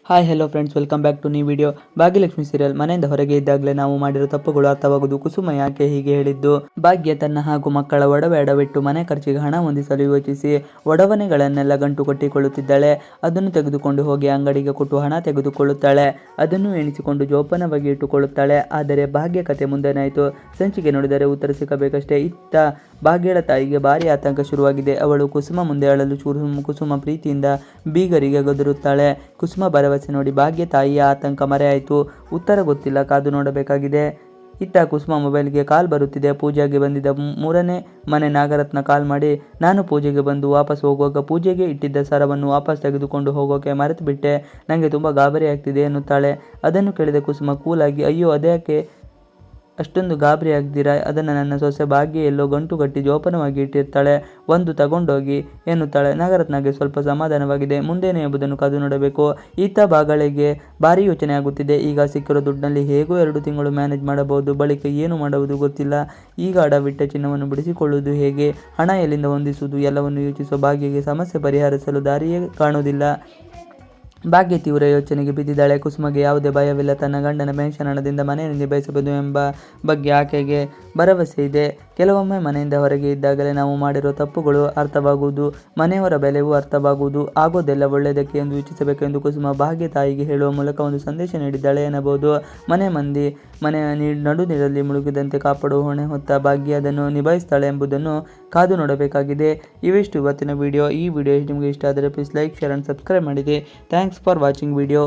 Hi hello friends, welcome back to new video. Bhagyalakshmi serial. ಮನೆಯಿಂದ ಹೊರಗೆ ಇದ್ದಾಗಲೇ ನಾವು ಮಾಡಿರೋ ತಪ್ಪುಗಳು ಅರ್ಥವಾಗುವುದು. ಕುಸುಮ ಯಾಕೆ ಹೀಗೆ ಹೇಳಿದ್ದು? ಭಾಗ್ಯ ತನ್ನ ಹಾಗೂ ಮಕ್ಕಳ ಒಡವೆ ಅಡವಿಟ್ಟು ಮನೆ ಖರ್ಚಿಗೆ ಹಣ ಹೊಂದಿಸಲು ಯೋಚಿಸಿ ಒಡವನೆಗಳನ್ನೆಲ್ಲ ಗಂಟು ಕಟ್ಟಿಕೊಳ್ಳುತ್ತಿದ್ದಾಳೆ. ಅದನ್ನು ತೆಗೆದುಕೊಂಡು ಹೋಗಿ ಅಂಗಡಿಗೆ ಕೊಟ್ಟು ಹಣ ತೆಗೆದುಕೊಳ್ಳುತ್ತಾಳೆ. ಅದನ್ನು ಎಣಿಸಿಕೊಂಡು ಜೋಪಾನವಾಗಿ ಇಟ್ಟುಕೊಳ್ಳುತ್ತಾಳೆ. ಆದರೆ ಭಾಗ್ಯ ಕತೆ ಮುಂದೇನಾಯಿತು? ಸಂಚಿಕೆ ನೋಡಿದರೆ ಉತ್ತರ ಸಿಕ್ಕಬೇಕಷ್ಟೇ. ಇತ್ತ ಭಾಗ್ಯಳ ತಾಯಿಗೆ ಭಾರಿ ಆತಂಕ ಶುರುವಾಗಿದೆ. ಅವಳು ಕುಸುಮ ಮುಂದೆ ಅಳಲು ಕುಸುಮ ಪ್ರೀತಿಯಿಂದ ಬೀಗರಿಗೆ ಗದರುತ್ತಾಳೆ. ಕುಸುಮ ಭರವಸೆ ನೋಡಿ ಭಾಗ್ಯ ತಾಯಿಯ ಆತಂಕ ಮರೆಯಾಯಿತು. ಉತ್ತರ ಗೊತ್ತಿಲ್ಲ, ಕಾದು ನೋಡಬೇಕಾಗಿದೆ. ಇತ್ತ ಕುಸುಮ ಮೊಬೈಲ್ಗೆ ಕಾಲ್ ಬರುತ್ತಿದೆ. ಪೂಜೆಗೆ ಬಂದಿದ್ದ ಮೂರನೇ ಮನೆ ನಾಗರತ್ನ ಕಾಲ್ ಮಾಡಿ, ನಾನು ಪೂಜೆಗೆ ಬಂದು ವಾಪಸ್ ಹೋಗುವಾಗ ಪೂಜೆಗೆ ಇಟ್ಟಿದ್ದ ಸರವನ್ನು ವಾಪಸ್ ತೆಗೆದುಕೊಂಡು ಹೋಗೋಕೆ ಮರೆತು ಬಿಟ್ಟೆ, ನನಗೆ ತುಂಬ ಗಾಬರಿ ಆಗ್ತಿದೆ ಎನ್ನುತ್ತಾಳೆ. ಅದನ್ನು ಕೇಳಿದ ಕುಸುಮ ಕೂಲಾಗಿ, ಅಯ್ಯೋ ಅದ್ಯಾಕೆ ಅಷ್ಟೊಂದು ಗಾಬರಿ ಆಗ್ದಿರಾ? ಅದನ್ನು ನನ್ನ ಸೊಸೆ ಭಾಗ್ಯ ಎಲ್ಲೋ ಗಂಟು ಕಟ್ಟಿ ಜೋಪಾನವಾಗಿ ಇಟ್ಟಿರ್ತಾಳೆ, ಒಂದು ತಗೊಂಡೋಗಿ ಎನ್ನುತ್ತಾಳೆ. ನಾಗರತ್ನಗೆ ಸ್ವಲ್ಪ ಸಮಾಧಾನವಾಗಿದೆ. ಮುಂದೇನು ಎಂಬುದನ್ನು ಕಾದು ನೋಡಬೇಕು. ಈತ ಭಾಗಳಿಗೆ ಭಾರಿ ಯೋಚನೆ ಆಗುತ್ತಿದೆ. ಈಗ ಸಿಕ್ಕಿರೋ ದುಡ್ಡಿನಲ್ಲಿ ಹೇಗೋ 2 ತಿಂಗಳು ಮ್ಯಾನೇಜ್ ಮಾಡಬಹುದು. ಬಳಿಕ ಏನು ಮಾಡುವುದು ಗೊತ್ತಿಲ್ಲ. ಈಗ ಅಡವಿಟ್ಟ ಚಿನ್ನವನ್ನು ಬಿಡಿಸಿಕೊಳ್ಳುವುದು ಹೇಗೆ? ಹಣ ಎಲ್ಲಿಂದ ಹೊಂದಿಸುವುದು? ಎಲ್ಲವನ್ನು ಯೋಚಿಸುವ ಭಾಗ್ಯಗೆ ಸಮಸ್ಯೆ ಪರಿಹರಿಸಲು ದಾರಿಯೇ ಕಾಣುವುದಿಲ್ಲ. ಭಾಗ್ಯ ತೀವ್ರ ಯೋಚನೆಗೆ ಬಿದ್ದಿದ್ದಾಳೆ. ಕುಸುಮಗೆ ಯಾವುದೇ ಭಯವಿಲ್ಲ. ತನ್ನ ಗಂಡನ ಪೆನ್ಷನ್ ಹಣದಿಂದ ಮನೆಯನ್ನು ನಿಭಾಯಿಸಬಹುದು ಎಂಬ ಬಗ್ಗೆ ಆಕೆಗೆ ಭರವಸೆ ಇದೆ. ಕೆಲವೊಮ್ಮೆ ಮನೆಯಿಂದ ಹೊರಗೆ ಇದ್ದಾಗಲೇ ನಾವು ಮಾಡಿರೋ ತಪ್ಪುಗಳು ಅರ್ಥವಾಗುವುದು, ಮನೆಯವರ ಬೆಲೆಯೂ ಅರ್ಥವಾಗುವುದು. ಆಗೋದೆಲ್ಲ ಒಳ್ಳೆಯದಕ್ಕೆ ಎಂದು ಯೋಚಿಸಬೇಕು ಎಂದು ಕುಸುಮ ಭಾಗ್ಯ ತಾಯಿಗೆ ಹೇಳುವ ಮೂಲಕ ಒಂದು ಸಂದೇಶ ನೀಡಿದ್ದಾಳೆ ಎನ್ನಬಹುದು. ಮನೆಯ ನಡುನೀರಲ್ಲಿ ಮುಳುಗಿದಂತೆ ಕಾಪಾಡುವ ಹೊಣೆ ಹೊತ್ತ ಭಾಗ್ಯ ಅದನ್ನು ನಿಭಾಯಿಸ್ತಾಳೆ ಎಂಬುದನ್ನು ಕಾದು ನೋಡಬೇಕಾಗಿದೆ. ಇವಿಷ್ಟು ಇವತ್ತಿನ ವಿಡಿಯೋ. ಈ ವಿಡಿಯೋ ನಿಮಗೆ ಇಷ್ಟ ಆದರೆ please like, share and subscribe ಮಾಡಿದೆ. Thanks for watching video.